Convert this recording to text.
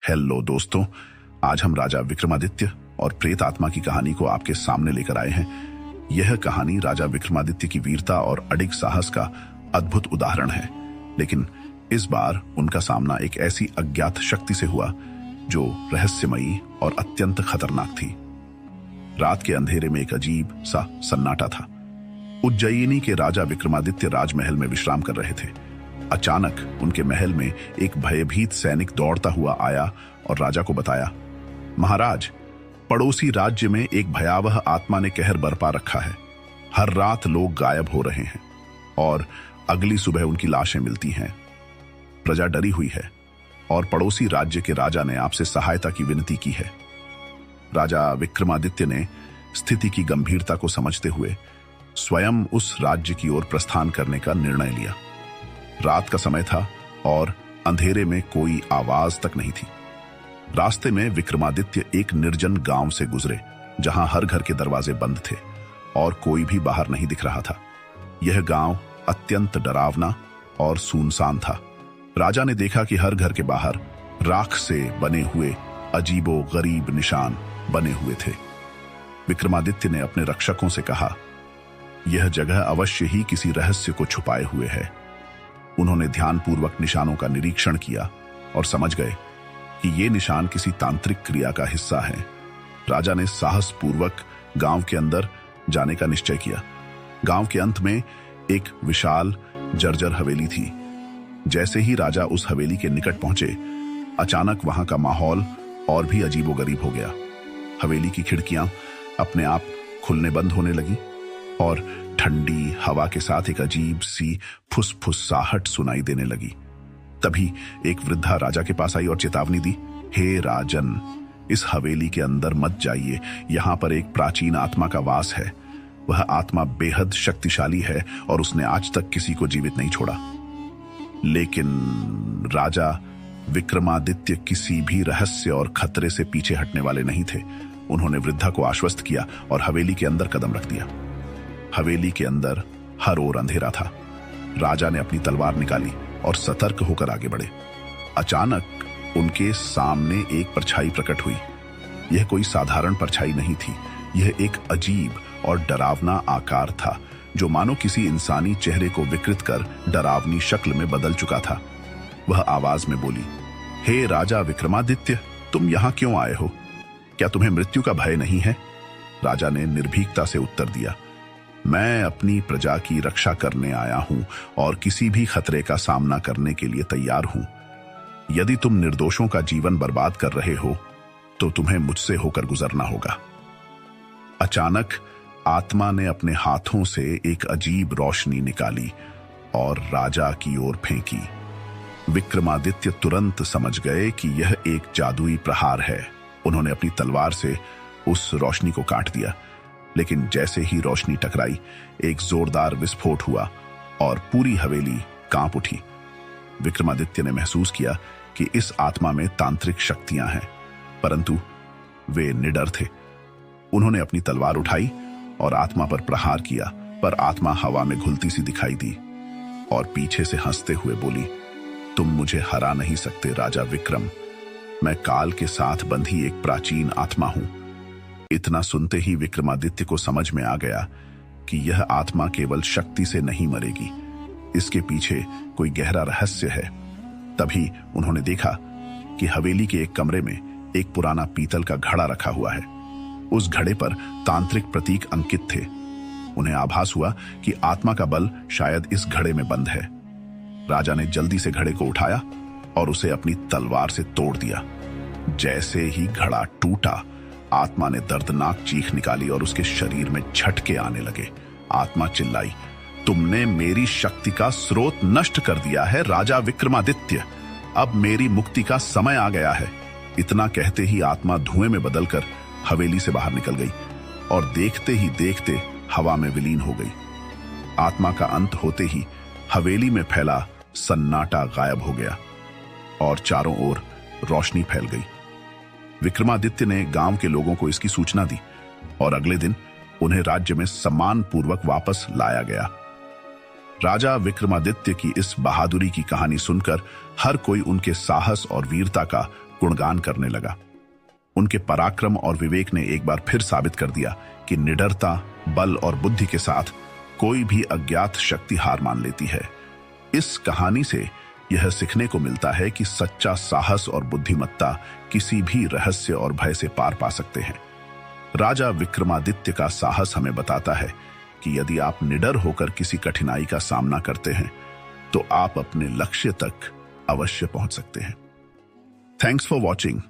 Hello दोस्तों, आज हम राजा विक्रमादित्य और प्रेत आत्मा की कहानी को आपके सामने लेकर आए हैं। यह कहानी राजा विक्रमादित्य की वीरता और अडिग साहस का अद्भुत उदाहरण है, लेकिन इस बार उनका सामना एक ऐसी अज्ञात शक्ति से हुआ जो रहस्यमयी और अत्यंत खतरनाक थी। रात के अंधेरे में एक अजीब सा सन्नाटा था। उज्जयिनी के राजा विक्रमादित्य राजमहल में विश्राम कर रहे थे। अचानक उनके महल में एक भयभीत सैनिक दौड़ता हुआ आया और राजा को बताया, महाराज, पड़ोसी राज्य में एक भयावह आत्मा ने कहर बरपा रखा है। हर रात लोग गायब हो रहे हैं और अगली सुबह उनकी लाशें मिलती हैं। प्रजा डरी हुई है और पड़ोसी राज्य के राजा ने आपसे सहायता की विनती की है। राजा विक्रमादित्य ने स्थिति की गंभीरता को समझते हुए स्वयं उस राज्य की ओर प्रस्थान करने का निर्णय लिया। रात का समय था और अंधेरे में कोई आवाज तक नहीं थी। रास्ते में विक्रमादित्य एक निर्जन गांव से गुजरे, जहां हर घर के दरवाजे बंद थे और कोई भी बाहर नहीं दिख रहा था। यह गांव अत्यंत डरावना और सुनसान था। राजा ने देखा कि हर घर के बाहर राख से बने हुए अजीबो गरीब निशान बने हुए थे। विक्रमादित्य ने अपने रक्षकों से कहा, यह जगह अवश्य ही किसी रहस्य को छुपाए हुए है। उन्होंने ध्यानपूर्वक निशानों का निरीक्षण किया और समझ गए कि ये निशान किसी तांत्रिक क्रिया का हिस्सा है। राजा ने साहसपूर्वक गांव के अंदर जाने का निश्चय किया। गांव के अंत में एक विशाल जर्जर हवेली थी। जैसे ही राजा उस हवेली के निकट पहुंचे, अचानक वहां का माहौल और भी अजीबोगरीब हो गया। हवेली की खिड़कियां अपने आप खुलने बंद होने लगी और ठंडी हवा के साथ एक अजीब सी फुसफुसाहट सुनाई देने लगी। तभी एक वृद्धा राजा के पास आई और चेतावनी दी, हे राजन, इस हवेली के अंदर मत जाइए। यहां पर एक प्राचीन आत्मा का वास है। वह आत्मा बेहद शक्तिशाली है और उसने आज तक किसी को जीवित नहीं छोड़ा। लेकिन राजा विक्रमादित्य किसी भी रहस्य और खतरे से पीछे हटने वाले नहीं थे। उन्होंने वृद्धा को आश्वस्त किया और हवेली के अंदर कदम रख दिया। हवेली के अंदर हर ओर अंधेरा था। राजा ने अपनी तलवार निकाली और सतर्क होकर आगे बढ़े। अचानक उनके सामने एक परछाई प्रकट हुई। यह कोई साधारण परछाई नहीं थी। यह एक अजीब और डरावना आकार था, जो मानो किसी इंसानी चेहरे को विकृत कर डरावनी शक्ल में बदल चुका था। वह आवाज में बोली, हे राजा विक्रमादित्य, तुम यहां क्यों आए हो? क्या तुम्हें मृत्यु का भय नहीं है? राजा ने निर्भीकता से उत्तर दिया, मैं अपनी प्रजा की रक्षा करने आया हूं और किसी भी खतरे का सामना करने के लिए तैयार हूं। यदि तुम निर्दोषों का जीवन बर्बाद कर रहे हो तो तुम्हें मुझसे होकर गुजरना होगा। अचानक आत्मा ने अपने हाथों से एक अजीब रोशनी निकाली और राजा की ओर फेंकी। विक्रमादित्य तुरंत समझ गए कि यह एक जादुई प्रहार है। उन्होंने अपनी तलवार से उस रोशनी को काट दिया, लेकिन जैसे ही रोशनी टकराई, एक जोरदार विस्फोट हुआ और पूरी हवेली कांप उठी। विक्रमादित्य ने महसूस किया कि इस आत्मा में तांत्रिक शक्तियां हैं, परंतु वे निडर थे। उन्होंने अपनी तलवार उठाई और आत्मा पर प्रहार किया, पर आत्मा हवा में घुलती सी दिखाई दी और पीछे से हंसते हुए बोली, तुम मुझे हरा नहीं सकते राजा विक्रम। मैं काल के साथ बंधी एक प्राचीन आत्मा हूं। इतना सुनते ही विक्रमादित्य को समझ में आ गया कि यह आत्मा केवल शक्ति से नहीं मरेगी, इसके पीछे कोई गहरा रहस्य है। तभी उन्होंने देखा कि हवेली के एक कमरे में एक पुराना पीतल का घड़ा रखा हुआ है। उस घड़े पर तांत्रिक प्रतीक अंकित थे। उन्हें आभास हुआ कि आत्मा का बल शायद इस घड़े में बंद है। राजा ने जल्दी से घड़े को उठाया और उसे अपनी तलवार से तोड़ दिया। जैसे ही घड़ा टूटा, आत्मा ने दर्दनाक चीख निकाली और उसके शरीर में झटके आने लगे। आत्मा चिल्लाई, तुमने मेरी शक्ति का स्रोत नष्ट कर दिया है राजा विक्रमादित्य। अब मेरी मुक्ति का समय आ गया है। इतना कहते ही आत्मा धुएं में बदलकर हवेली से बाहर निकल गई और देखते ही देखते हवा में विलीन हो गई। आत्मा का अंत होते ही हवेली में फैला सन्नाटा गायब हो गया और चारों ओर रोशनी फैल गई। विक्रमादित्य ने गांव के लोगों को इसकी सूचना दी और अगले दिन उन्हें राज्य में सम्मान पूर्वक वापस लाया गया। राजा विक्रमादित्य की इस बहादुरी की कहानी सुनकर हर कोई उनके साहस और वीरता का गुणगान करने लगा। उनके पराक्रम और विवेक ने एक बार फिर साबित कर दिया कि निडरता, बल और बुद्धि के साथ कोई भी अज्ञात शक्ति हार मान लेती है। इस कहानी से यह सीखने को मिलता है कि सच्चा साहस और बुद्धिमत्ता किसी भी रहस्य और भय से पार पा सकते हैं। राजा विक्रमादित्य का साहस हमें बताता है कि यदि आप निडर होकर किसी कठिनाई का सामना करते हैं तो आप अपने लक्ष्य तक अवश्य पहुंच सकते हैं। Thanks for watching.